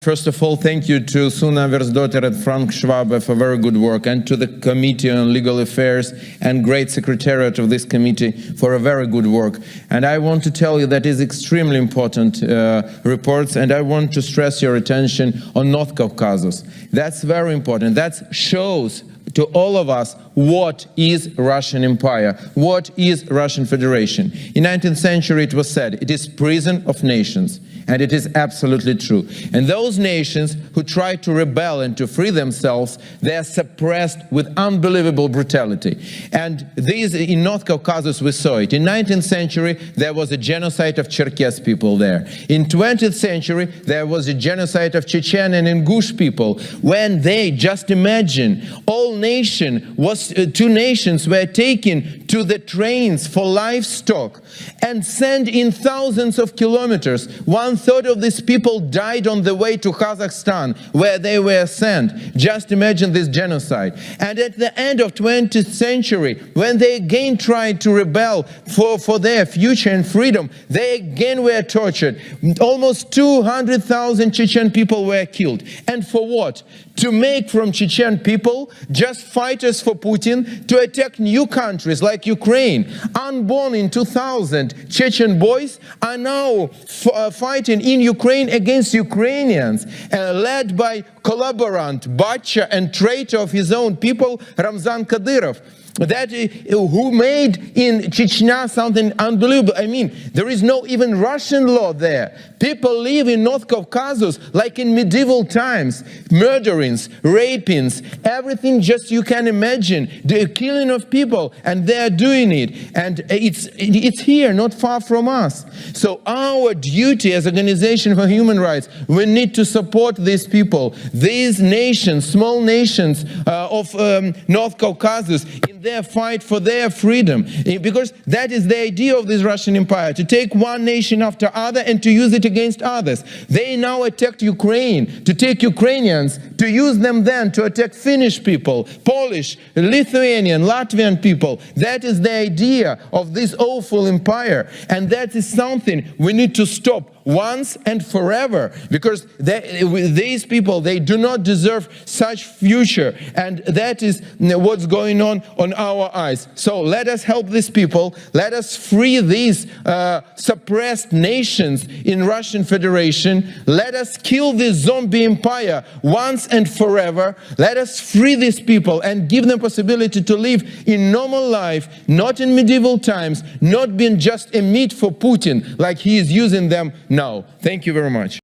First of all, thank you to Suna Versdotter and Frank Schwabe for very good work, and to the Committee on Legal Affairs and great secretariat of this committee for a very good work. And I want to tell you that is extremely important reports, and I want to stress your attention on North Caucasus. That's very important. That shows to all of us what is Russian Empire, what is Russian Federation. In 19th century it was said, it is prison of nations. And it is absolutely true. And those nations who try to rebel and to free themselves, they are suppressed with unbelievable brutality. And these, in North Caucasus we saw it. In 19th century there was a genocide of Cherkess people there. In 20th century there was a genocide of Chechen and Ingush people. When they, just imagine, all nation was, two nations were taken to the trains for livestock and sent in thousands of kilometers. One-third of these people died on the way to Kazakhstan, where they were sent. Just imagine this genocide. And at the end of 20th century, when they again tried to rebel for their future and freedom, they again were tortured. Almost 200,000 Chechen people were killed. And for what? To make from Chechen people just fighters for Putin to attack new countries like Ukraine. Unborn in 2000 Chechen boys are now fighting in Ukraine against Ukrainians, led by collaborant, butcher and traitor of his own people, Ramzan Kadyrov. That who made in Chechnya something unbelievable. I mean, there is no even Russian law there. People live in North Caucasus like in medieval times. Murderings, rapings, everything just you can imagine. The killing of people, and they are doing it. And it's here, not far from us. So our duty as Organization for Human Rights, we need to support these people, these nations, small nations of North Caucasus, in their fight for their freedom, because that is the idea of this Russian Empire, to take one nation after other and to use it against others. They now attacked Ukraine, to take Ukrainians, to use them then to attack Finnish people, Polish, Lithuanian, Latvian people. That is the idea of this awful empire, and that is something we need to stop once and forever, because these people, they do not deserve such future, and that is what's going on our eyes. So let us help these people, let us free these suppressed nations in Russian Federation, let us kill this zombie empire once and forever, let us free these people and give them possibility to live in normal life, not in medieval times, not being just a meat for Putin like he is using them now. Thank you very much.